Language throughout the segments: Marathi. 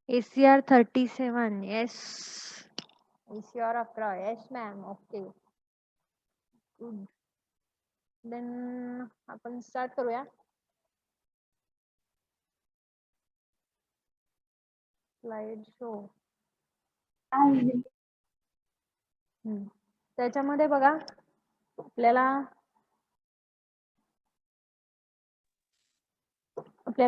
ACR 37. Yes. ACR 11. Yes, ma'am. Okay. Good. Then आपण स्टार्ट करूया. Slide show. त्याच्यामध्ये बघा आपल्याला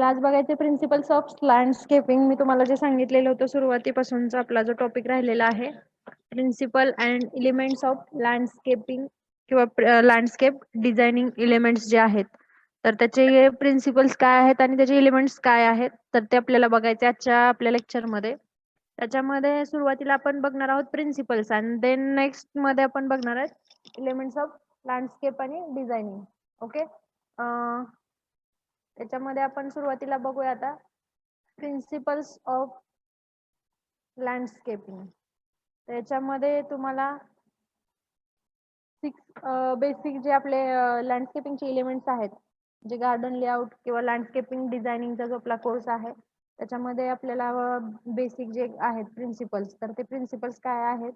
आज बघायचे प्रिन्सिपल्स ऑफ लँडस्केपिंग. मी तुम्हाला जे सांगितलेलं होतं सुरुवातीपासूनचा आपला जो टॉपिक राहिलेला आहे, principle and elements of landscaping किंवा लँडस्केप डिझायनिंग एलिमेंट्स जे आहेत, तर त्याचे प्रिन्सिपल्स काय आहेत आणि त्याचे एलिमेंट्स काय आहेत, तर ते आपल्याला बघायचे आजच्या आपल्या लेक्चरमध्ये. त्याच्यामध्ये सुरुवातीला आपण बघणार आहोत प्रिन्सिपल्स आणि देन नेक्स्ट मध्ये आपण बघणार आहोत एलिमेंट्स ऑफ लँडस्केप आणि डिझायनिंग. ओके. त्याच्यामध्ये आपण सुरुवातीला बघूया आता प्रिन्सिपल्स ऑफ लँडस्केपिंग. त्याच्यामध्ये तुम्हाला 6 बेसिक जे आपले लँडस्केपिंगचे एलिमेंट्स आहेत, जे गार्डन लेआउट किंवा लँडस्केपिंग डिझायनिंगचा जो आपला कोर्स आहे त्याच्यामध्ये आपल्याला बेसिक जे आहेत प्रिन्सिपल्स, तर ते प्रिन्सिपल्स काय आहेत,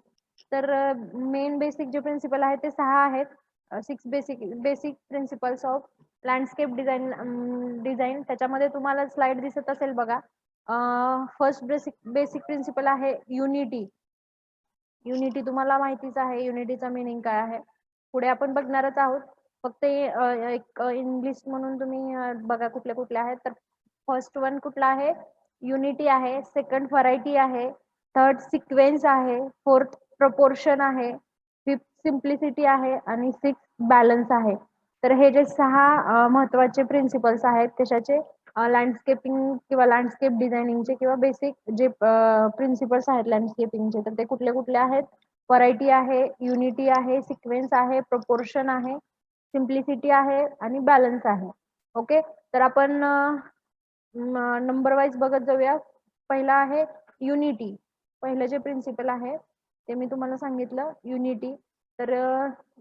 तर मेन बेसिक जे प्रिन्सिपल आहेत ते 6 आहेत. 6 basic principles of landscape design. त्याच्यामध्ये तुम्हाला स्लाइड दिसत असेल बघा. फर्स्ट बेसिक प्रिन्सिपल आहे युनिटी. युनिटी तुम्हाला माहितीच आहे, युनिटीचा मीनिंग काय आहे. पुढे आपण बघणारच आहोत. फक्त एक इंग्लिश म्हणून तुम्ही बघा कुठले कुठले आहेत. तर फर्स्ट वन कुठला आहे, युनिटी आहे. सेकंड व्हरायटी आहे. थर्ड सिक्वेन्स आहे. फोर्थ प्रपोर्शन आहे. फिफ्थ सिम्प्लिसिटी आहे आणि सिक्स बॅलन्स आहे. तर हे जे 6 महत्वाचे प्रिन्सिपल्स आहेत कशाचे, लँडस्केपिंग किंवा लँडस्केप डिझायनिंगचे किंवा बेसिक जे प्रिन्सिपल्स आहेत लँडस्केपिंगचे, तर ते कुठले कुठले आहेत, व्हरायटी आहे, युनिटी आहे, सिक्वेन्स आहे, प्रपोर्शन आहे, सिम्प्लिसिटी आहे आणि बॅलन्स आहे. ओके. तर आपण नंबर वाईज बघत जाऊया. पहिला आहे युनिटी. पहिलं जे प्रिन्सिपल आहे ते मी तुम्हाला सांगितलं, युनिटी. तर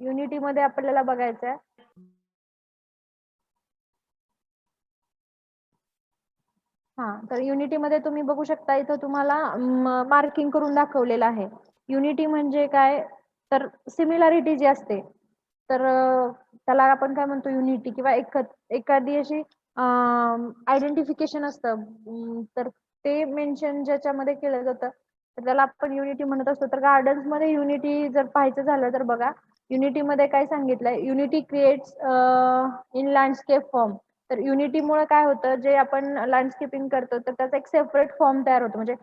युनिटी मध्ये आपल्याला बघायचं आहे, तर युनिटी मध्ये तुम्ही बघू शकता, इथं तुम्हाला मार्किंग करून दाखवलेलं आहे. युनिटी म्हणजे काय, तर सिमिलॅरिटी जी असते, तर त्याला आपण काय म्हणतो, युनिटी किंवा एखादी अशी आयडेंटिफिकेशन असतं, तर ते मेन्शन ज्याच्यामध्ये केलं जातं तर त्याला आपण युनिटी म्हणत असतो. तर गार्डन्स मध्ये युनिटी जर पाहायचं झालं तर बघा, युनिटी मध्ये काय सांगितलंय, unity creates in landscape form. तर युनिटीमुळे काय होतं, जे आपण लँडस्केपिंग करतो तर त्याचा एक सेपरेट फॉर्म तयार होतो, म्हणजे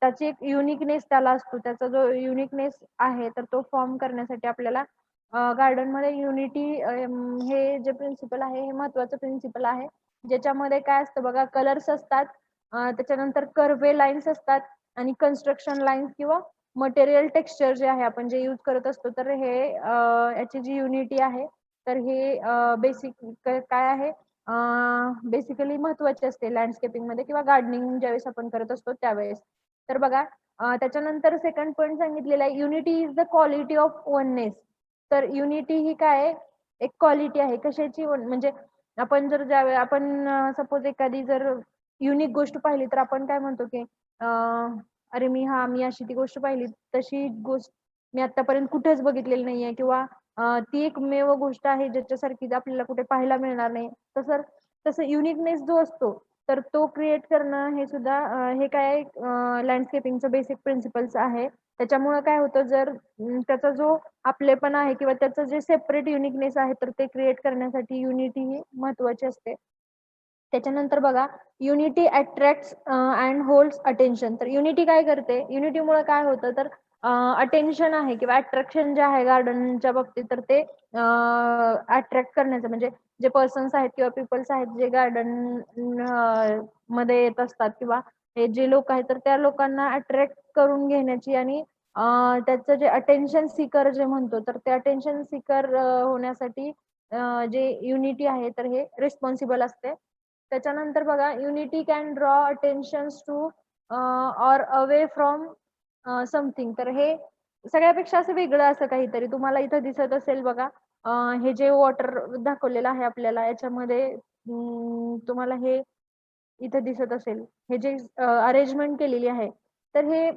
त्याची एक युनिकनेस त्याला असतो. त्याचा जो युनिकनेस आहे तर तो फॉर्म करण्यासाठी आपल्याला गार्डन मध्ये युनिटी हे जे प्रिन्सिपल आहे हे महत्वाचं प्रिन्सिपल आहे. ज्याच्यामध्ये काय असतं बघा, कलर्स असतात, त्याच्यानंतर कर्वे लाईन्स असतात आणि कन्स्ट्रक्शन लाईन्स किंवा मटेरियल टेक्स्चर जे आहे आपण जे यूज करत असतो, तर हे याची जी युनिटी आहे तर हे बेसिक काय आहे, बेसिकली महत्वाचे असते लँडस्केपिंग मध्ये किंवा गार्डनिंग ज्यावेळेस आपण करत असतो त्यावेळेस. तर बघा, त्याच्यानंतर सेकंड पॉईंट सांगितलेला आहे, unity is the quality of oneness. तर युनिटी ही काय, एक क्वालिटी आहे कशाची, म्हणजे आपण जर ज्यावेळेस आपण सपोज एखादी जर युनिक गोष्ट पाहिली तर आपण काय म्हणतो की अरे मी अशी ती गोष्ट पाहिली, तशी गोष्ट मी आतापर्यंत कुठेच बघितलेली नाहीये किंवा ती एकमेव गोष्ट आहे ज्याच्यासारखी आपल्याला कुठे पाहायला मिळणार नाही. तसं युनिकनेस जो असतो तर तो क्रिएट करणं हे सुद्धा हे काय लँडस्केपिंगचं बेसिक प्रिन्सिपल्स आहे. त्याच्यामुळे काय होतं, जर त्याचा जो आपलेपण आहे किंवा त्याचं जे सेपरेट युनिकनेस आहे तर ते क्रिएट करण्यासाठी युनिटी ही महत्वाची असते. त्याच्यानंतर बघा, unity attracts and holds attention. तर युनिटी काय करते, युनिटीमुळे काय होतं, तर अटेन्शन आहे किंवा अट्रॅक्शन जे आहे गार्डनच्या बाबतीत तर ते अट्रॅक्ट करण्याचं, म्हणजे जे पर्सन्स आहेत किंवा पीपल्स आहेत जे गार्डन मध्ये येत असतात किंवा हे जे लोक आहेत तर त्या लोकांना अट्रॅक्ट करून घेण्याची आणि त्याचं जे अटेन्शन सीकर जे म्हणतो तर ते अटेन्शन सीकर होण्यासाठी जे युनिटी आहे तर हे रिस्पॉन्सिबल असते. त्याच्यानंतर बघा, unity can draw attention to or away from something. तर हे सगळ्यापेक्षा असं वेगळं असं काहीतरी तुम्हाला इथं दिसत असेल बघा. हे जे वॉटर दाखवलेलं आहे आपल्याला याच्यामध्ये तुम्हाला हे इथे दिसत असेल, हे जे अरेंजमेंट केलेली आहे, तर हे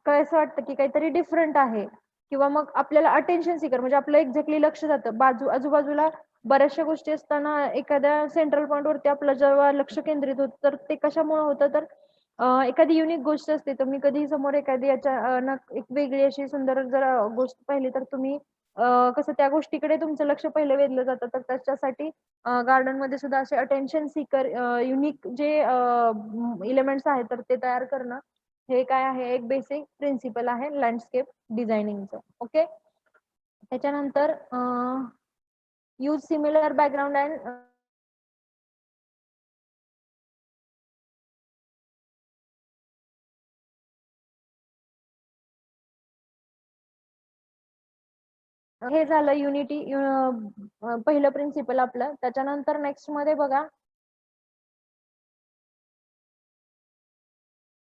कसं वाटतं की काहीतरी डिफरंट आहे किंवा मग आपल्याला अटेन्शन सीकर म्हणजे आपलं एक्झॅक्टली लक्ष जातं आजूबाजूला बऱ्याचशा गोष्टी असताना एखाद्या सेंट्रल पॉइंट वरती आपलं जेव्हा लक्ष केंद्रित होतं तर ते कशामुळे होतं तर एखादी युनिक गोष्ट असते तर मी कधी समोर एखादी अचानक एक वेगळी अशी सुंदर जर गोष्ट पाहिली तर तुम्ही कसं त्या गोष्टीकडे तुमचं लक्ष पहिलं वेधलं जातं तर त्याच्यासाठी गार्डन मध्ये सुद्धा असे अटेन्शन सीकर युनिक जे इलेमेंट्स आहेत तर ते तयार करणं हे काय आहे एक बेसिक प्रिन्सिपल आहे लँडस्केप डिझायनिंगचं. ओके, त्याच्यानंतर यूज सिमिलर बॅकग्राऊंड अँड हे झालं युनिटी पहिलं प्रिन्सिपल आपलं. त्याच्यानंतर नेक्स्ट मध्ये बघा,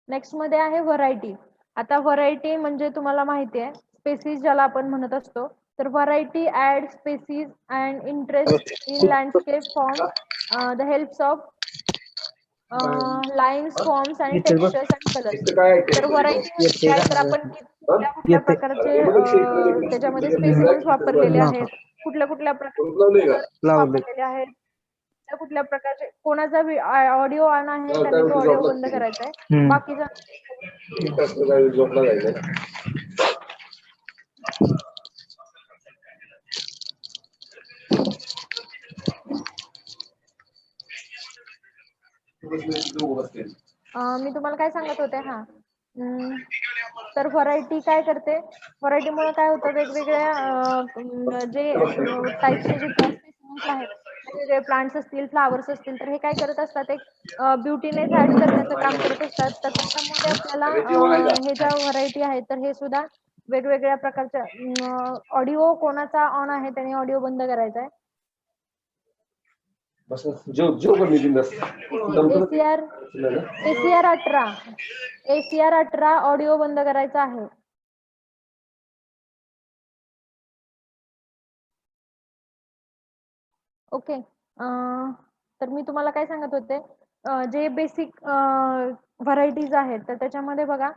नेक्स्ट मध्ये आहे व्हरायटी. आता व्हरायटी म्हणजे तुम्हाला माहिती आहे स्पेसिस ज्याला आपण म्हणत असतो, तर variety add spices and interest in landscape form the helps of lines forms आणि टेक्स्चर्स अँड कलर्स. तर व्हरायटी म्हणजे काय तर आपण कुठल्या कुठल्या प्रकारचे त्याच्यामध्ये स्पेसिमेन्स वापरलेले आहेत, कुठल्या कुठल्या प्रकारचे वापरलेले आहेत, कुठल्या प्रकारचे कोणाचा ऑडिओ ऑन आहे त्यांनी तो ऑडिओ बंद करायचा आहे. बाकीचा मी तुम्हाला काय सांगत होते तर व्हरायटी काय करते, व्हरायटीमुळे काय होतं वेगवेगळ्या जे टाईपचे जे स्पेसिमेन्स आहेत वेगवेगळे प्लांट्स असतील फ्लावर्स असतील तर हे काय करत असतात एक ब्युटीनेस ऍड करण्याचं काम करत असतात. तर त्याच्यामध्ये आपल्याला हे ज्या व्हरायटी आहेत तर हे सुद्धा वेगवेगळ्या प्रकारच्या ऑडिओ कोणाचा ऑन आहे त्याने ऑडिओ बंद करायचा आहे. ACR18 ऑडिओ बंद करायचा आहे. ओके, तर मी तुम्हाला काय सांगत होते जे बेसिक व्हरायटीज आहेत तर त्याच्यामध्ये बघा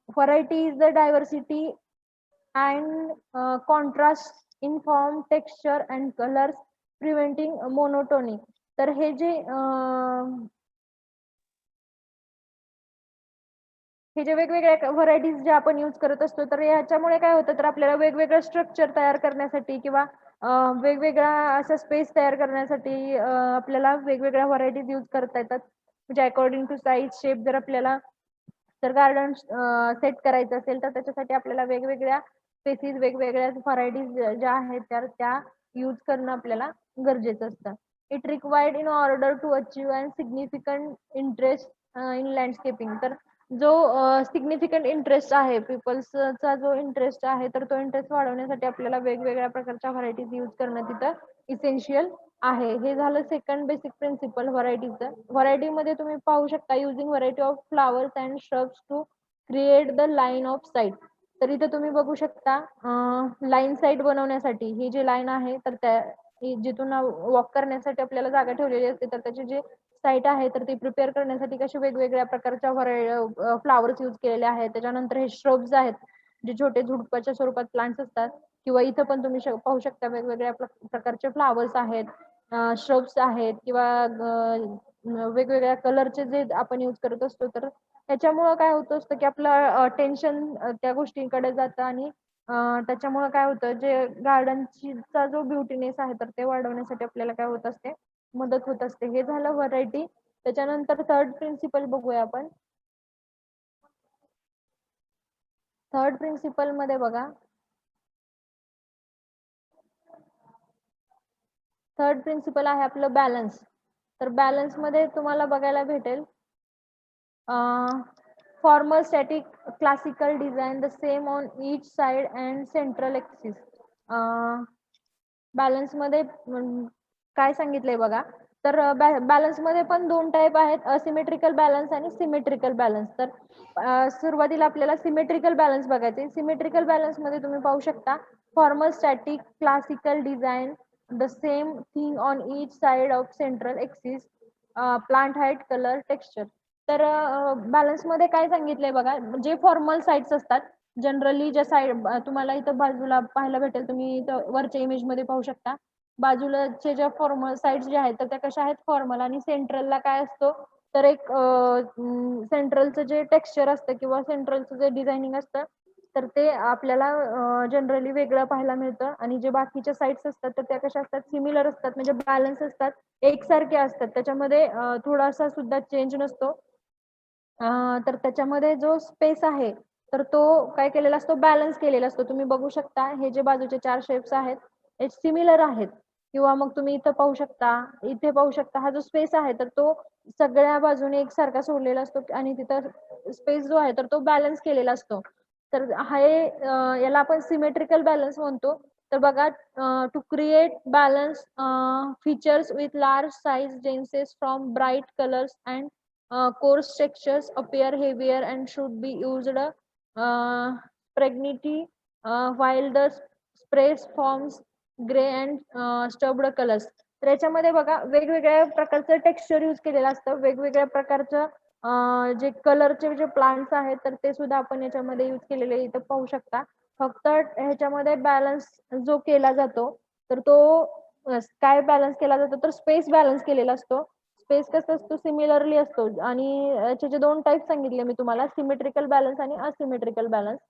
variety is the diversity and contrast in form texture and colours preventing monotony. तर हे जे वेगवेगळ्या व्हरायटीज जे आपण यूज करत असतो तर याच्यामुळे काय होतं तर आपल्याला वेगवेगळं स्ट्रक्चर तयार करण्यासाठी किंवा वेगवेगळ्या अशा स्पेस तयार करण्यासाठी आपल्याला वेगवेगळ्या व्हरायटीज यूज करता येतात. म्हणजे अकॉर्डिंग टू साईज शेप जर आपल्याला तर गार्डन सेट करायचं असेल तर त्याच्यासाठी आपल्याला वेगवेगळ्या स्पेसिस वेगवेगळ्या व्हरायटीज ज्या आहेत त्या यूज करणं आपल्याला गरजेचं असतं. It required in order to achieve and significant interest in landscaping. तर जो सिग्निफिकंट इंटरेस्ट आहे पीपल्सचा जो इंटरेस्ट आहे तर तो इंटरेस्ट वाढवण्यासाठी आपल्याला वेगवेगळ्या प्रकारच्या व्हरायटीज यूज करणं तिथं इसेन्शियल आहे. हे झालं सेकंड बेसिक प्रिन्सिपल व्हरायटीचं. व्हरायटीमध्ये तुम्ही पाहू शकता using variety of flowers and shrubs to create the line of sight. तर इथे तुम्ही बघू शकता लाईन साईट बनवण्यासाठी ही जी लाईन आहे तर त्या जिथून वॉक करण्यासाठी आपल्याला जागा ठेवलेली असते तर त्याची जी साईट आहे तर ती प्रिपेअर करण्यासाठी कशी वेगवेगळ्या प्रकारच्या फ्लावर्स यूज केलेले आहेत. त्याच्यानंतर हे श्रब्स आहेत जे छोटे झुडपाच्या स्वरूपात प्लांट्स असतात किंवा इथं पण तुम्ही पाहू शकता वेगवेगळ्या प्रकारचे फ्लावर्स आहेत, श्रब्स आहेत किंवा वेगवेगळ्या कलरचे जे आपण यूज करत असतो तर त्याच्यामुळं काय होतं असतं की आपलं टेन्शन त्या गोष्टींकडे जातं आणि त्याच्यामुळे काय होतं जे गार्डनचा जो ब्युटीनेस आहे तर ते वाढवण्यासाठी आपल्याला काय होत असते मदत होत असते. हे झालं व्हरायटी. त्याच्यानंतर थर्ड प्रिन्सिपल बघूया आपण. थर्ड प्रिन्सिपल मध्ये बघा, थर्ड प्रिन्सिपल आहे आपलं बॅलन्स. तर बॅलन्स मध्ये तुम्हाला बघायला भेटेल formal static classical design the same on each side and central axis. Balance मध्ये काय सांगितलंय बघा, तर बॅलन्स मध्ये पण दोन टाइप आहेत, असिमेट्रिकल बॅलन्स आणि सिमेट्रिकल बॅलन्स. तर सुरुवातीला आपल्याला सिमेट्रिकल बॅलन्स बघायचे. सिमेट्रिकल बॅलन्स मध्ये तुम्ही पाहू शकता formal static classical design the same thing on each side of central axis plant height, colour, texture. तर बॅलन्स मध्ये काय सांगितलंय बघा, जे फॉर्मल साईट्स असतात जनरली, ज्या साईड तुम्हाला इथं बाजूला पाहायला भेटेल, तुम्ही इथं वरच्या इमेज मध्ये पाहू शकता. बाजूलाचे ज्या फॉर्मल साईट्स ज्या आहेत तर त्या कशा आहेत, फॉर्मल. आणि सेंट्रलला काय असतो, तर एक सेंट्रलचं जे टेक्स्चर असतं किंवा सेंट्रलचं जे डिझायनिंग असतं तर ते आपल्याला जनरली वेगळं पाहायला मिळतं. आणि जे बाकीच्या साईट्स असतात तर त्या कशा असतात, सिमिलर असतात, म्हणजे बॅलन्स असतात, एकसारखे असतात, त्याच्यामध्ये थोडासा सुद्धा चेंज नसतो. तर त्याच्यामध्ये जो स्पेस आहे तर तो काय केलेला असतो, बॅलन्स केलेला असतो. तुम्ही बघू शकता हे जे बाजूचे 4 शेप्स आहेत हे सिमिलर आहेत. किंवा मग तुम्ही इथं पाहू शकता, इथे पाहू शकता, हा जो स्पेस आहे तर तो सगळ्या बाजूने एकसारखा सोडलेला असतो आणि तिथं स्पेस जो आहे तर तो बॅलन्स केलेला असतो. तर याला आपण सिमेट्रिकल बॅलन्स म्हणतो. तर बघा, to create balance features with large size जेन्सेस from bright colours and coarse textures appear heavier and should be used pregnity while the sprays forms gray and stubbed colors. तर याच्यामध्ये बघा वेगवेगळ्या प्रकारचं टेक्स्चर यूज केलेलं असतं, वेगवेगळ्या प्रकारचं जे कलरचे जे प्लांट्स आहेत तर ते सुद्धा आपण याच्यामध्ये यूज केलेले इथं पाहू शकता. फक्त ह्याच्यामध्ये बॅलन्स जो केला जातो तर तो काय बॅलन्स केला जातो, तर स्पेस बॅलन्स केलेला असतो. स्पेस कसा असतो, सिमिलरली असतो. आणि याचे जे 2 टाइप सांगितले मी तुम्हाला, सिमेट्रिकल बॅलन्स आणि असिमेट्रिकल बॅलन्स.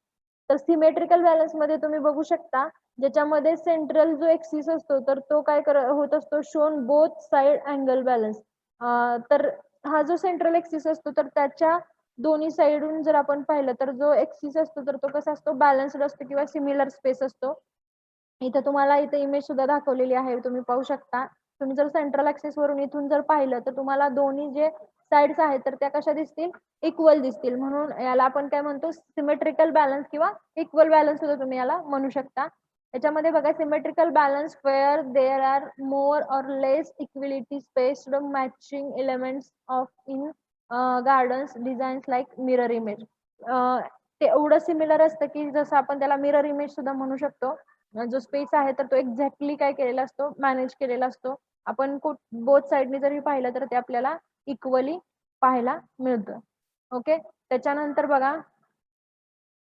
तर सिमेट्रिकल बॅलन्स मध्ये तुम्ही बघू शकता, ज्याच्यामध्ये सेंट्रल जो एक्सिस असतो तर तो काय होत असतो, shown both side angle balance. तर हा जो सेंट्रल एक्सिस असतो तर त्याच्या दोन्ही साइडून जर आपण पाहिलं तर जो एक्सिस असतो तर तो कसा असतो, बॅलन्स्ड असतो किंवा सिमिलर स्पेस असतो. इथे तुम्हाला इथे इमेज सुद्धा दाखवलेली आहे, तुम्ही पाहू शकता. तुम्ही जर सेंट्रल ऍक्सिस वरून इथून जर पाहिलं तर तुम्हाला दोन्ही जे साइड्स आहेत तर त्या कशा दिसतील, इक्वल दिसतील. म्हणून याला आपण काय म्हणतो, सिमेट्रिकल बॅलन्स किंवा इक्वल बॅलन्स सुद्धा तुम्ही याला म्हणू शकता. याच्यामध्ये बघा, symmetrical balance where there are more or less equality spaced matching elements of in gardens designs like mirror image. ते एवढं सिमिलर असतं की जसं आपण त्याला मिरर इमेज सुद्धा म्हणू शकतो. जो स्पेस आहे तर तो एक्झॅक्टली काय केलेला असतो, मॅनेज केलेला असतो. आपण बोथ साइडनी जरी पाहिलं तर ते आपल्याला इक्वली पाहायला मिळतं. ओके. त्याच्यानंतर बघा,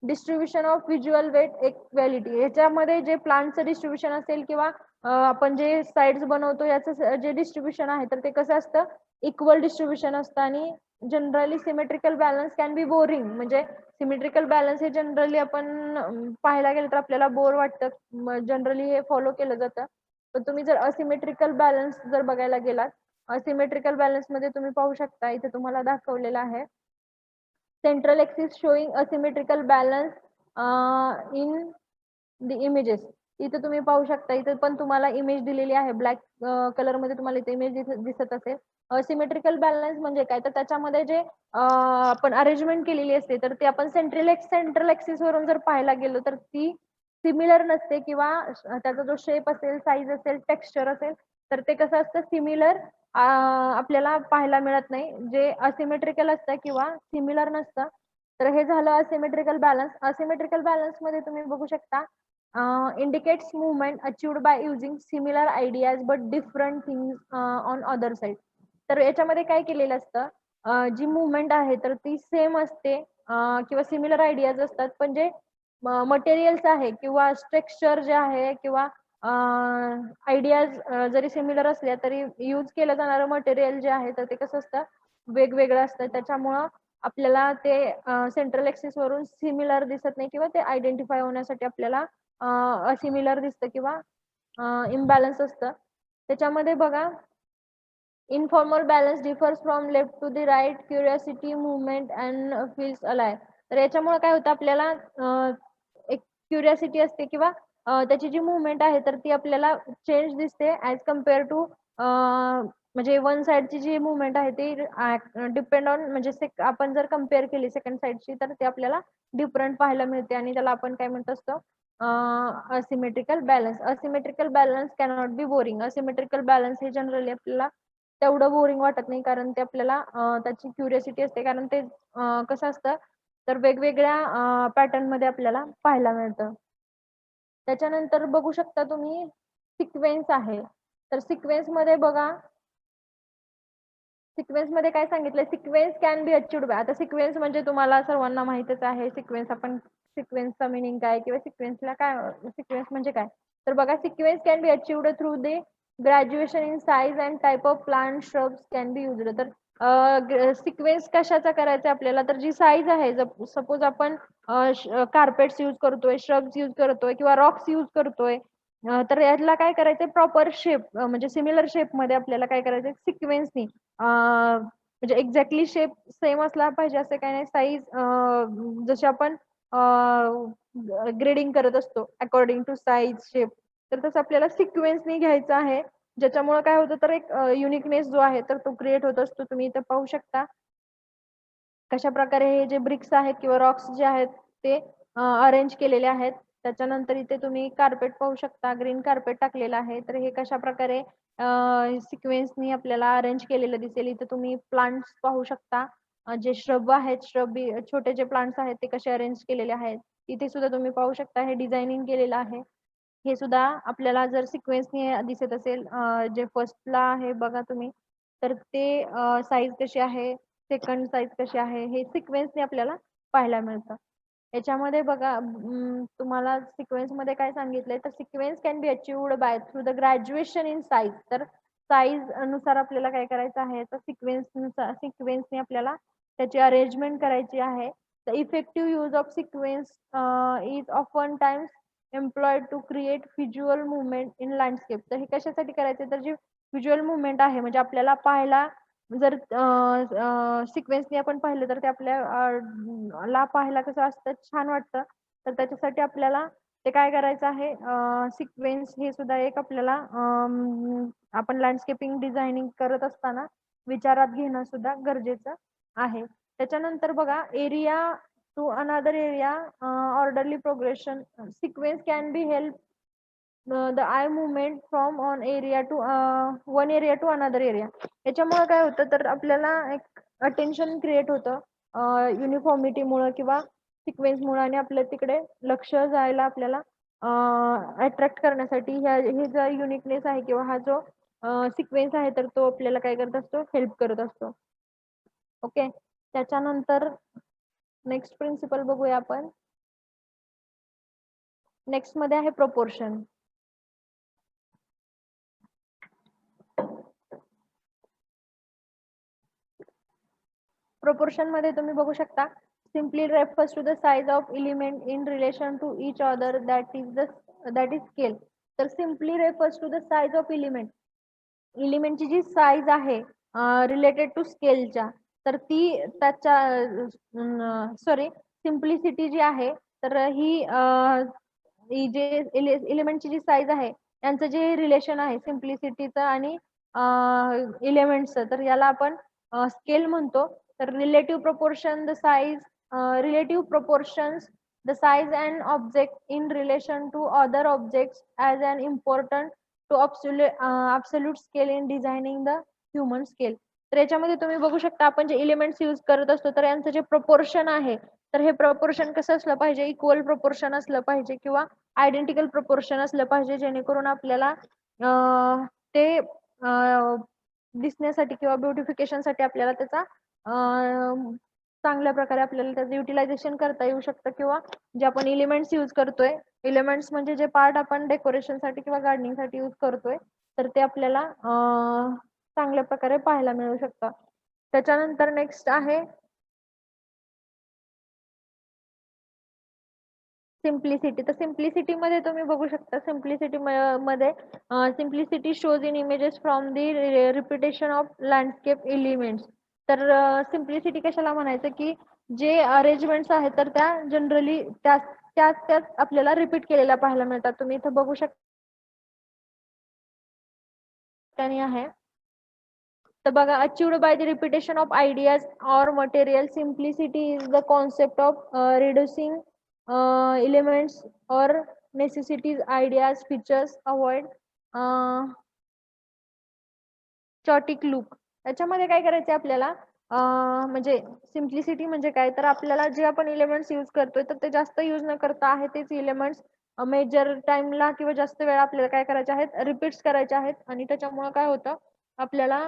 distribution of visual weight equality. याच्यामध्ये जे प्लांटचं डिस्ट्रीब्युशन असेल किंवा आपण जे साइड्स बनवतो याचं जे डिस्ट्रीब्युशन आहे तर ते कसं असतं, इक्वल डिस्ट्रीब्युशन असतं. आणि generally symmetrical balance can be boring. म्हणजे सिमेट्रिकल बॅलन्स हे जनरली आपण पाहायला गेलं तर आपल्याला बोर वाटतं, जनरली हे फॉलो केलं जातं. पण तुम्ही जर असिमेट्रिकल बॅलन्स जर बघायला गेलात, असिमेट्रिकल बॅलन्स मध्ये तुम्ही पाहू शकता, इथे तुम्हाला दाखवलेलं आहे, central axis showing asymmetrical balance in the images. इथे तुम्ही पाहू शकता, इथे पण तुम्हाला इमेज दिलेली आहे, ब्लॅक कलर मध्ये तुम्हाला इथे इमेज दिसत असेल. सिमेट्रिकल बॅलन्स म्हणजे काय, तर त्याच्यामध्ये जे आपण अरेंजमेंट केलेली असते तर ती आपण सेंट्रल ऍक्सिस वरून जर पाहायला गेलो तर ती सिमिलर नसते, किंवा त्याचा जो शेप असेल, साईज असेल, टेक्स्चर असेल तर ते कसं असतं, सिमिलर आपल्याला पाहायला मिळत नाही. जे असिमेट्रिकल असतं किंवा सिमिलर नसतं. तर हे झालं असिमेट्रिकल बॅलन्स. असिमेट्रिकल बॅलन्स मध्ये तुम्ही बघू शकता, indicates movement achieved by using similar ideas but different things on other side. तर याच्यामध्ये काय केलेलं असतं, जी मुवमेंट आहे तर ती सेम असते किंवा सिमिलर आयडियाज असतात, पण जे मटेरियल्स आहे किंवा स्ट्रक्चर जे आहे किंवा आयडियाज जरी सिमिलर असल्या तरी यूज केलं जाणारं मटेरियल जे आहे तर ते कसं असतं, वेगवेगळं असतं. त्याच्यामुळं आपल्याला ते सेंट्रल ऍक्सिस वरून सिमिलर दिसत नाही किंवा ते आयडेंटिफाय होण्यासाठी आपल्याला असिमिलर दिसतं किंवा इम्बॅलन्स असतं. त्याच्यामध्ये बघा, informal balance differs from left to the right, curiosity, movement and feels alive. तर याच्यामुळे काय होतं, आपल्याला एक क्युरियोसिटी असते किंवा त्याची जी मुवमेंट आहे तर ती आपल्याला चेंज दिसते ऍज कम्पेअर टू, म्हणजे वन साइडची जी मुवमेंट आहे ती डिपेंड ऑन, म्हणजे आपण जर कम्पेअर केली सेकंड साइडची तर ते आपल्याला डिफरंट पाहायला मिळते आणि त्याला आपण काय म्हणत असतो, asymmetrical balance. Asymmetrical balance cannot be boring. Asymmetrical balance हे जनरली आपल्याला तेवढं बोरिंग वाटत नाही, कारण ते आपल्याला त्याची क्युरियोसिटी असते, कारण ते कसं असतं तर वेगवेगळ्या पॅटर्न मध्ये आपल्याला पाहायला मिळतं. त्याच्यानंतर बघू शकता तुम्ही, सिक्वेन्स आहे. तर सिक्वेन्स मध्ये बघा, सिक्वेन्स मध्ये काय सांगितलंय, sequence can be achieved by. आता सिक्वेन्स म्हणजे तुम्हाला सर्वांना माहितच आहे, सिक्वेन्स आपण सिक्वेन्सचा मिनिंग काय किंवा सिक्वेन्सला काय, सिक्वेन्स म्हणजे काय. तर बघा, sequence can be अचिव्ड through the graduation in size and type of plant shrubs can be used. तर सिक्वेन्स कशाचा करायचा आपल्याला, तर जी साईज आहे, सपोज आपण कार्पेट्स यूज करतोय, श्रब्स यूज करतोय किंवा रॉक्स यूज करतोय, तर याला काय करायचंय, प्रॉपर शेप म्हणजे सिमिलर शेप मध्ये आपल्याला काय करायचंय, सिक्वेन्सनी म्हणजे एक्झॅक्टली शेप सेम असला पाहिजे असं काही नाही. साईज जशी आपण ग्रेडिंग करत असतो अकॉर्डिंग टू साईज शेप, तर तसं आपल्याला सिक्वेन्सनी घ्यायचं आहे. ज्याच्यामुळे काय होतं, तर एक युनिकनेस जो आहे तर तो क्रिएट होत असतो. तुम्ही इथे पाहू शकता कशा प्रकारे हे जे ब्रिक्स आहेत किंवा रॉक्स जे आहेत ते अरेंज केलेले आहेत. त्याच्यानंतर इथे तुम्ही कार्पेट पाहू शकता, ग्रीन कार्पेट टाकलेलं आहे. तर हे कशा प्रकारे सिक्वेन्सनी आपल्याला अरेंज केलेलं दिसेल. इथे तुम्ही प्लांट्स पाहू शकता, जे श्रब आहेत, छोटे जे प्लांट्स आहेत ते कसे अरेंज केलेले आहेत. इथे सुद्धा तुम्ही पाहू शकता हे डिझायनिंग केलेलं आहे. हे सुद्धा आपल्याला जर सिक्वेन्सनी दिसत असेल, जे फर्स्टला आहे बघा तुम्ही, तर ते साईज कशी आहे, सेकंड साईज कशी आहे, हे सिक्वेन्सने आपल्याला पाहायला मिळतं. याच्यामध्ये बघा तुम्हाला सिक्वेन्स मध्ये काय सांगितलंय, तर sequence can be achieved by through the graduation in size. तर साईज नुसार आपल्याला काय करायचं आहे, तर सिक्वेन्सने आपल्याला त्याची अरेंजमेंट करायची आहे. The effective use of sequence is often times employed to create visual movement in landscape. तर हे कशासाठी करायचे, तर जी व्हिज्युअल मुवमेंट आहे म्हणजे आपल्याला पाहायला, जर सिक्वेन्सने आपण पाहिलं तर ते आपल्याला पाहायला कसं असतं, छान वाटतं. तर त्याच्यासाठी आपल्याला ते काय करायचं आहे, सिक्वेन्स हे सुद्धा एक आपल्याला आपण लँडस्केपिंग डिझायनिंग करत असताना विचारात घेणं सुद्धा गरजेचं आहे. त्याच्यानंतर बघा, area to another area orderly progression. Sequence can be help the eye movement from one area to another area. याच्यामुळे काय होतं, तर आपल्याला एक अटेन्शन क्रिएट होतं युनिफॉर्मिटीमुळे किंवा सिक्वेन्समुळे, आणि आपल्या तिकडे लक्ष जायला आपल्याला अट्रॅक्ट करण्यासाठी हे जो युनिकनेस आहे किंवा हा जो सिक्वेन्स आहे तर तो आपल्याला काय करत असतो, हेल्प करत असतो. ओके. त्याच्यानंतर नेक्स्ट प्रिन्सिपल बघूया आपण. नेक्स्ट मध्ये आहे प्रोपोर्शन. प्रोपोर्शन मध्ये तुम्ही बघू शकता, simply refers to the size of element in relation to each other, that is scale. तर simply refers to the size of element, एलिमेंटची जी साईज आहे रिलेटेड टू स्केलच्या, तर ती त्याच्या सॉरी सिम्प्लिसिटी जी आहे, तर ही जे एलिमेंटची जी साईज आहे यांचं जे रिलेशन आहे सिम्प्लिसिटीचं आणि एलिमेंटचं, तर याला आपण स्केल म्हणतो. तर relative प्रोपोर्शन्स the size and object in relation to other objects as an important to absolute scale in designing the human scale. तर याच्यामध्ये तुम्ही बघू शकता, आपण जे एलिमेंट्स यूज करत असतो तर यांचं जे प्रपोर्शन आहे, तर हे प्रपोर्शन कसं असलं पाहिजे, इक्वल प्रपोर्शन असलं पाहिजे किंवा आयडेंटिकल प्रपोर्शन असलं पाहिजे, जेणेकरून आपल्याला ते दिसण्यासाठी किंवा ब्युटिफिकेशनसाठी आपल्याला त्याचा चांगल्या प्रकारे आपल्याला त्याचं युटिलायझेशन करता येऊ शकतं. किंवा जे आपण एलिमेंट्स यूज करतोय, एलिमेंट्स म्हणजे जे पार्ट आपण डेकोरेशनसाठी किंवा गार्डनिंगसाठी यूज करतोय, तर ते आपल्याला चांगल्या प्रकारे पाहायला मिळू शकतं. त्याच्यानंतर नेक्स्ट आहे सिम्प्लिसिटी. तर सिम्प्लिसिटी मध्ये तुम्ही बघू शकता, simplicity shows in images from the repetition of landscape elements. तर सिम्प्लिसिटी कशाला म्हणायचं, की जे अरेंजमेंट्स आहेत तर त्या जनरली त्याच आपल्याला रिपीट केलेल्या पाहायला मिळतात. तुम्ही इथे बघू शकता आहे. तर बघा, achieved by the repetition of ideas or material. Simplicity is the concept of reducing elements और necessities, ideas, features, avoid chaotic look. याच्यामध्ये काय करायचं आपल्याला, म्हणजे सिम्प्लिसिटी म्हणजे काय, तर आपल्याला जे आपण एलिमेंट्स यूज करतोय तर ते जास्त यूज न करता आहे तेच एलिमेंट्स मेजर टाइमला किंवा जास्त वेळा आपल्याला काय करायचे आहेत, रिपीट्स करायचे आहेत. आणि त्याच्यामुळे काय होतं, आपल्याला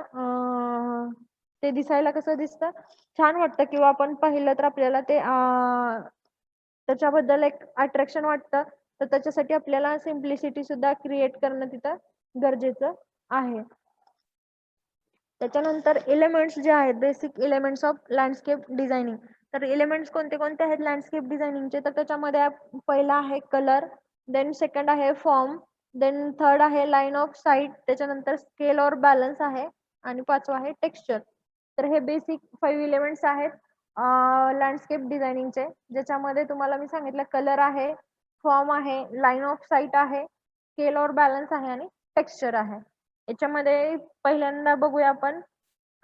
ते दिसायला कसं दिसतं, छान वाटतं किंवा आपण पाहिलं तर आपल्याला ते त्याच्याबद्दल एक अट्रॅक्शन वाटतं. तर त्याच्यासाठी आपल्याला सिम्प्लिसिटी सुद्धा क्रिएट करणं तिथं गरजेचं आहे. त्याच्यानंतर एलिमेंट्स जे आहेत, basic elements of landscape designing. तर एलिमेंट्स कोणते कोणते आहेत लँडस्केप डिझायनिंगचे? तर त्याच्यामध्ये पहिला आहे कलर, देन सेकंड आहे फॉर्म, देन थर्ड आहे लाईन ऑफ साईट, त्याच्यानंतर स्केल और बॅलन्स आहे, आणि पाचवा आहे टेक्स्चर. तर हे बेसिक 5 एलिमेंट्स आहेत लँडस्केप डिझायनिंगचे, ज्याच्यामध्ये तुम्हाला मी सांगितलं कलर आहे, फॉर्म आहे, लाईन ऑफ साईट आहे, स्केल और बॅलन्स आहे, आणि टेक्स्चर आहे. याच्यामध्ये पहिल्यांदा बघूया आपण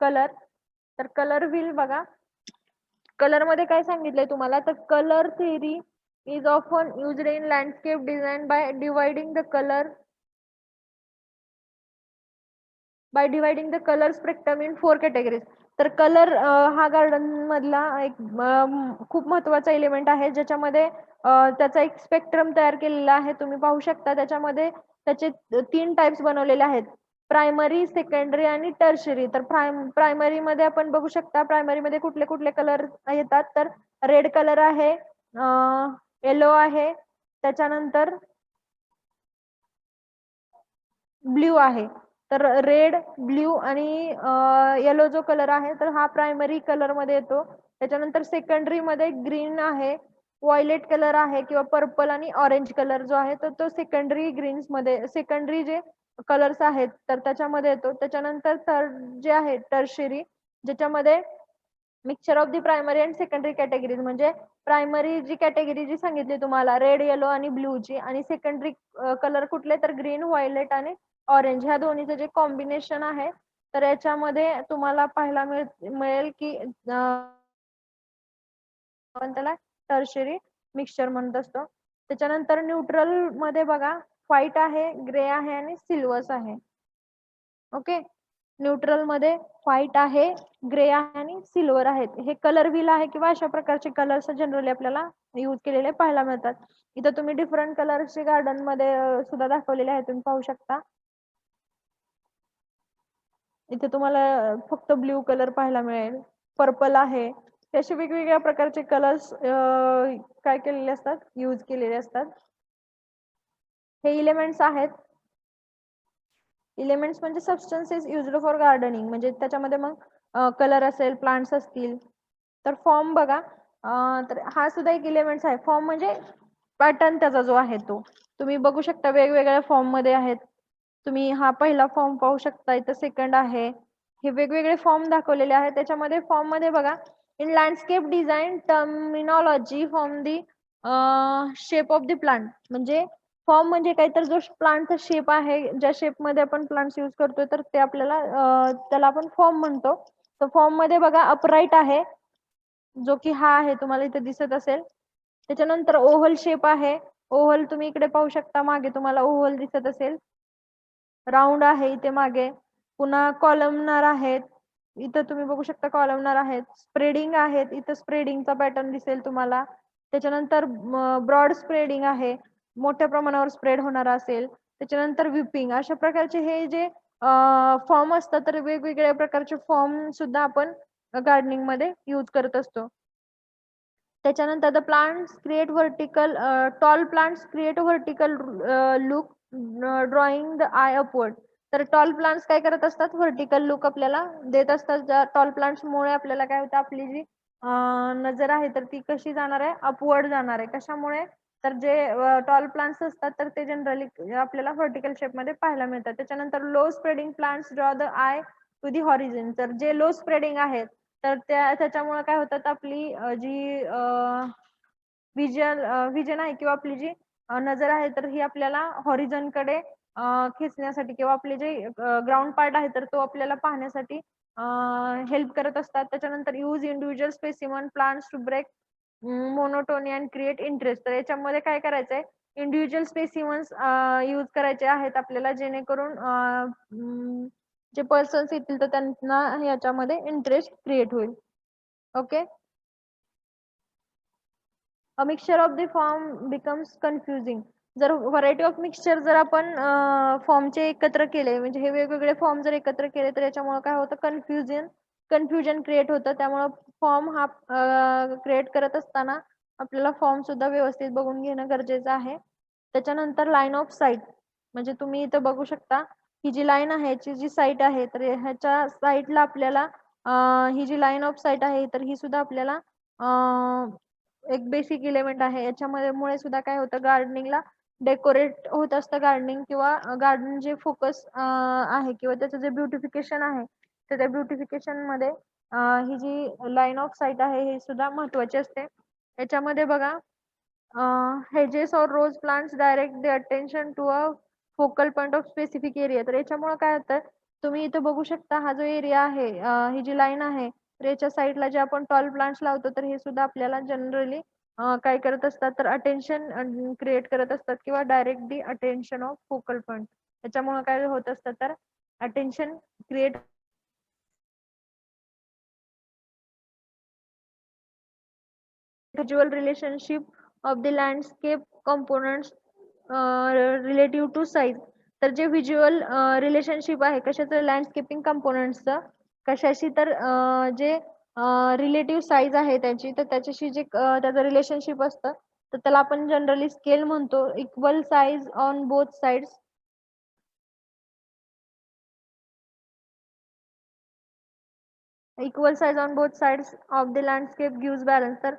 कलर. तर कलर व्हील बघा, कलर मध्ये काय सांगितलंय तुम्हाला, तर colour theory is often used in landscape design by dividing the colour spectrum in 4 categories. तर कलर हा गार्डन मधला एक खूप महत्वाचा एलिमेंट आहे, ज्याच्यामध्ये त्याचा एक स्पेक्ट्रम तयार केलेला आहे. तुम्ही पाहू शकता त्याच्यामध्ये त्याचे 3 टाइप्स बनवलेले आहेत, प्रायमरी, सेकंडरी आणि टर्शरी. तर प्रायमरी मध्ये आपण बघू शकता, प्रायमरी मध्ये कुठले कुठले कलर येतात, तर रेड कलर आहे, येलो आहे, त्याच्यानंतर ब्ल्यू आहे. तर रेड, ब्ल्यू आणि येलो जो कलर आहे, तर हा प्रायमरी कलर मध्ये येतो. त्याच्यानंतर सेकंडरी मध्ये ग्रीन आहे, व्हायलेट कलर आहे किंवा पर्पल आणि ऑरेंज कलर जो आहे, तर तो सेकंडरी ग्रीन्स मध्ये, सेकंडरी जे कलर्स आहेत तर त्याच्यामध्ये येतो. त्याच्यानंतर थर्ड जे आहे टर्शरी, ज्याच्यामध्ये mixture of the primary and secondary categories, म्हणजे प्रायमरी जी कॅटेगरी जी सांगितली तुम्हाला रेड, येलो आणि ब्ल्यू ची, आणि सेकंडरी कलर कुठले, तर ग्रीन, व्हायलेट आणि ऑरेंज, ह्या दोन्हीचं जे कॉम्बिनेशन आहे, तर याच्यामध्ये तुम्हाला पाहायला मिळेल की आपण त्याला टर्शरी मिक्सचर म्हणत असतो. त्याच्यानंतर न्यूट्रल मध्ये बघा, व्हाईट आहे, ग्रे आहे आणि सिल्वर्स आहे. ओके, न्यूट्रल मध्ये व्हाईट आहे, ग्रे आहे आणि सिल्वर आहेत. हे कलर व्हील आहे किंवा अशा प्रकारचे कलर्स जनरली आपल्याला यूज केलेले पाहायला मिळतात. इथं तुम्ही डिफरंट कलर्सचे गार्डन मध्ये सुद्धा दाखवलेले आहेत, तुम्ही पाहू शकता. इथे तुम्हाला फक्त ब्ल्यू कलर पाहायला मिळेल, पर्पल आहे. असे वेगवेगळ्या प्रकारचे कलर्स काय केलेले असतात, यूज केलेले असतात. हे इलेमेंट्स आहेत. इलेमेंट्स म्हणजे सबस्टन्सेस युज्ड फॉर गार्डनिंग, म्हणजे त्याच्यामध्ये मग कलर असेल, प्लांट्स असतील. तर फॉर्म बघा, तर हा सुद्धा एक इलेमेंट्स आहे. फॉर्म म्हणजे पॅटर्न त्याचा जो आहे तो तुम्ही बघू शकता, वेगवेगळ्या फॉर्म मध्ये आहेत. तुम्ही हा पहिला फॉर्म पाहू शकता, इथं सेकंड आहे. हे वेगवेगळे फॉर्म दाखवलेले आहेत. त्याच्यामध्ये फॉर्म मध्ये बघा, in landscape design terminology from the shape of the plant, म्हणजे फॉर्म म्हणजे काय, तर जो प्लांटचा शेप आहे, ज्या शेप मध्ये आपण प्लांट्स यूज करतोय, तर ते आपल्याला त्याला आपण फॉर्म म्हणतो. तर फॉर्म मध्ये बघा, अपराईट आहे, जो की हा आहे, तुम्हाला इथे दिसत असेल. त्याच्यानंतर ओव्हल शेप आहे, ओव्हल तुम्ही इकडे पाहू शकता, मागे तुम्हाला ओव्हल दिसत असेल. राऊंड आहे इथे मागे. पुन्हा कॉलमनार आहेत, इथं तुम्ही बघू शकता कॉलमनार आहेत. स्प्रेडिंग आहेत, इथं स्प्रेडिंगचा पॅटर्न दिसेल तुम्हाला. त्याच्यानंतर ब्रॉड स्प्रेडिंग आहे, मोठ्या प्रमाणावर स्प्रेड होणार असेल. त्याच्यानंतर विपिंग, अशा प्रकारचे हे जे फॉर्म असतात, तर वेगवेगळ्या प्रकारचे फॉर्म सुद्धा आपण गार्डनिंग मध्ये यूज करत असतो. त्याच्यानंतर the plants create vertical, tall plants create vertical look drawing the eye upward. तर टॉल प्लांट्स काय करत असतात, व्हर्टिकल लुक आपल्याला देत असतात. ज्या टॉल प्लांट्स मुळे आपल्याला काय होतं, आपली जी नजर आहे तर ती कशी जाणार आहे, अपवर्ड जाणार आहे. कशामुळे, तर जे टॉल प्लांट्स असतात तर ते जनरली आपल्याला व्हर्टिकल शेप मध्ये पाहायला मिळतात. त्याच्यानंतर low spreading plants draw the eye to the horizon. तर जे लो स्प्रेडिंग आहेत, तर त्याच्यामुळे काय होतात, आपली जी विजन आहे किंवा आपली जी नजर आहे, तर ही आपल्याला हॉरिझन कडे खेचण्यासाठी, किंवा आपले जे ग्राउंड पार्ट आहे तर तो आपल्याला पाहण्यासाठी हेल्प करत असतात. त्याच्यानंतर use individual specimen plants to break monotony and create interest. तर याच्यामध्ये काय करायचंय, इंडिव्हिज्युअल स्पेसिमन्स यूज करायचे आहेत आपल्याला, जेणेकरून जे पर्सन्स येतील तर त्यांना याच्यामध्ये इंटरेस्ट क्रिएट होईल. Okay, a mixture of the form becomes confusing. जर व्हरायटी ऑफ मिक्सचर जर आपण फॉर्मचे एकत्र केले, म्हणजे हे वेगवेगळे फॉर्म जर एकत्र केले, तर याच्यामुळे काय होतं, कन्फ्युजन कन्फ्युजन क्रिएट होतं. त्यामुळे फॉर्म हा क्रिएट करत असताना आपल्याला फॉर्म सुद्धा व्यवस्थित बघून घेणं गरजेचं आहे. त्याच्यानंतर लाईन ऑफ साईट, म्हणजे तुम्ही इथं बघू शकता ही जी लाईन आहे, ह्याची जी साईट आहे, तर ह्याच्या साईटला आपल्याला ही जी लाईन ऑफ साईट आहे तर ही सुद्धा आपल्याला एक बेसिक इलेमेंट आहे. याच्यामध्ये मुळे सुद्धा काय होतं, गार्डनिंगला डेकोरेट होत असतं गार्डनिंग, किंवा गार्डन जे फोकस आहे किंवा त्याचं जे ब्युटिफिकेशन आहे, तर त्या ब्युटिफिकेशन मध्ये ही जी लाईन ऑफ साईट आहे ही सुद्धा महत्वाची असते. याच्यामध्ये बघा, hedges or rose plants direct the attention to a focal point of specific area. तर याच्यामुळे काय होतं, तुम्ही इथं बघू शकता हा जो एरिया आहे, ही जी लाईन आहे, तर याच्या साईडला जे आपण टॉल प्लांट्स लावतो तर हे सुद्धा आपल्याला जनरली काय करत असतात, तर अटेन्शन क्रिएट करत असतात किंवा direct the attention of focal point. त्याच्यामुळे काय होत असतं, तर attention create visual relationship of the landscape components relative to size. तर जे व्हिज्युअल रिलेशनशिप आहे कशाचं, लँडस्केपिंग कंपोनंट्सचं, कशाशी, तर जे रिलेटिव्ह साईज आहे त्याची, तर त्याच्याशी जे त्याचं रिलेशनशिप असतं तर त्याला आपण जनरली स्केल म्हणतो. Equal size on both sides, equal size on both sides of the landscape gives balance. तर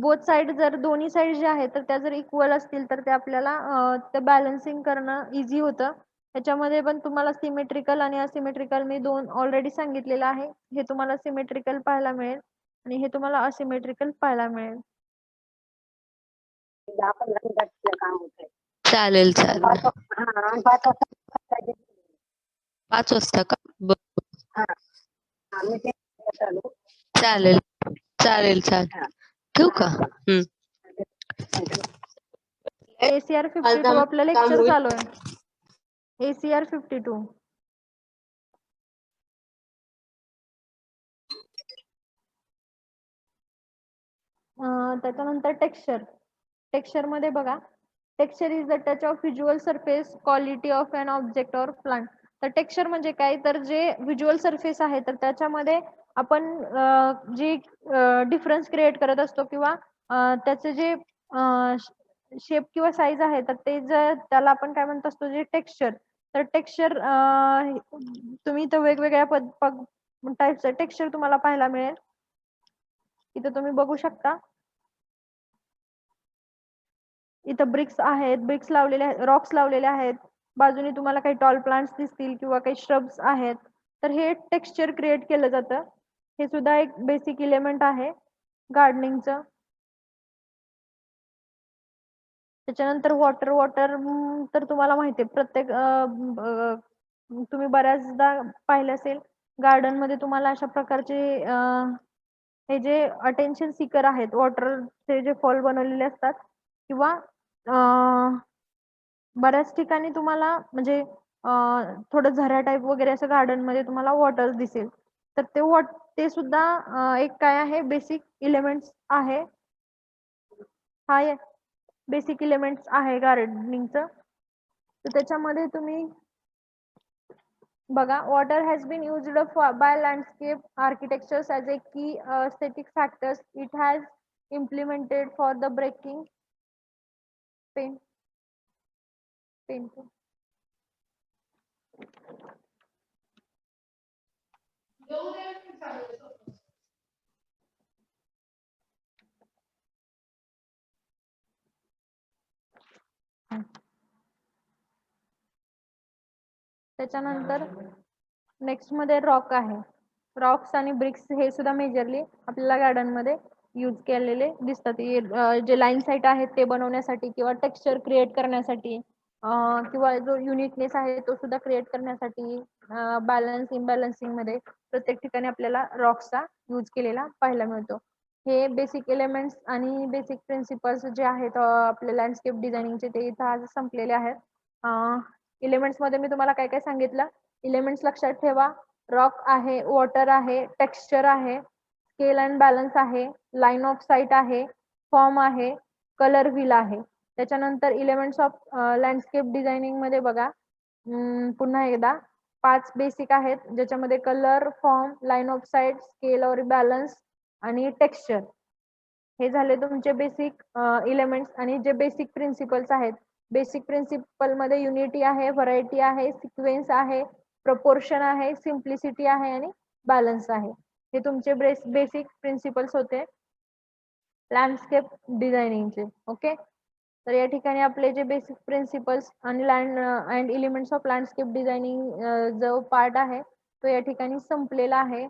बोथ साइड, जर दोन्ही साइड जे आहेत तर त्या जर इक्वल असतील तर ते आपल्याला ते बॅलन्सिंग करणं इझी होतं. त्याच्यामध्ये पण तुम्हाला सिमेट्रिकल आणि असिमेट्रिकल मी दोन ऑलरेडी सांगितलेलं आहे. हे तुम्हाला सिमेट्रिकल पाहायला मिळेल आणि हे तुम्हाला असिमेट्रिकल पाहायला मिळेल. चालेल चालेल. 5 वाजता का? चालेल चालेल चालेल. ठेवू का? ACR 52 आपलं लेक्चर चालू आहे. ACR 52. त्याच्यानंतर टेक्स्चर. टेक्स्चर मध्ये बघा, texture is the touch of visual surface quality of an object or plant. तर टेक्स्चर म्हणजे काय, तर जे व्हिज्युअल सरफेस आहे तर त्याच्यामध्ये आपण जी डिफरन्स क्रिएट करत असतो किंवा त्याचे जे शेप किंवा साईज आहे तर ते जर त्याला आपण काय म्हणत असतो, जे टेक्स्चर. तर टेक्स्चर तुम्ही इथं वेगवेगळ्या टाईपचं टेक्स्चर तुम्हाला पाहायला मिळेल. इथं तुम्ही बघू शकता, इथं ब्रिक्स आहेत, ब्रिक्स लावलेले आहेत, रॉक्स लावलेले आहेत, बाजूने तुम्हाला काही टॉल प्लांट्स दिसतील किंवा काही श्रब्स आहेत. तर हे टेक्स्चर क्रिएट केलं जातं. हे सुद्धा एक बेसिक इलेमेंट आहे गार्डनिंगचं. त्याच्यानंतर वॉटर. वॉटर तर तुम्हाला माहिती आहे, प्रत्येक तुम्ही बऱ्याचदा पाहिलं असेल गार्डन मध्ये तुम्हाला अशा प्रकारचे हे जे अटेन्शन सीकर आहेत, वॉटरचे जे फॉल बनवलेले असतात किंवा बऱ्याच ठिकाणी तुम्हाला म्हणजे थोडं झरा टाईप वगैरे असं गार्डन मध्ये तुम्हाला वॉटर दिसेल. तर ते सुद्धा एक काय आहे, बेसिक इलेमेंट्स आहे. हा बेसिक इलेमेंट्स आहे गार्डनिंगचं. तर त्याच्यामध्ये तुम्ही बघा, water has been used by landscape architectures as a key aesthetic factors. It has implemented for the breaking pain. त्याच्यानंतर नेक्स्ट मध्ये रॉक आहे. रॉक्स आणि ब्रिक्स हे सुद्धा मेजरली आपल्याला गार्डन मध्ये यूज केलेले दिसतात. जे लाईन साईट आहेत ते बनवण्यासाठी किंवा टेक्स्चर क्रिएट करण्यासाठी किंवा जो युनिकनेस आहे तो सुद्धा क्रिएट करण्यासाठी, बॅलन्स इम्बॅलन्सिंग मध्ये प्रत्येक ठिकाणी आपल्याला रॉक्सचा यूज केलेला पाहायला मिळतो. हे बेसिक एलिमेंट्स आणि बेसिक प्रिन्सिपल्स जे आहेत आपल्या लँडस्केप डिझायनिंगचे ते इथं आज संपलेले आहेत. एलिमेंट्स मध्ये मी तुम्हाला काय काय सांगितलं, एलिमेंट्स लक्षात ठेवा. रॉक आहे, वॉटर आहे, टेक्स्चर आहे, स्केल अँड बॅलन्स आहे, लाईन ऑफ साईट आहे, फॉर्म आहे, कलर व्हील आहे. त्याच्यानंतर एलिमेंट्स ऑफ लँडस्केप डिझायनिंग मध्ये बघा, पुन्हा एकदा 5 बेसिक आहेत, ज्याच्यामध्ये colour, form, line of site, scale और बॅलन्स आणि टेक्स्चर. हे झाले तुमचे बेसिक एलिमेंट्स. आणि जे बेसिक प्रिन्सिपल्स आहेत, बेसिक प्रिन्सिपल मध्ये युनिटी आहे, व्हरायटी आहे, सिक्वेन्स आहे, प्रपोर्शन आहे, सिम्प्लिसिटी आहे आणि बॅलन्स आहे. हे तुमचे बेसिक प्रिन्सिपल्स होते लँडस्केप डिझायनिंगचे. ओके, तर या ठिकाणी आपले जे बेसिक प्रिन्सिपल्स आणि land and elements of landscape designing जो पार्ट आहे तो या ठिकाणी संपलेला आहे.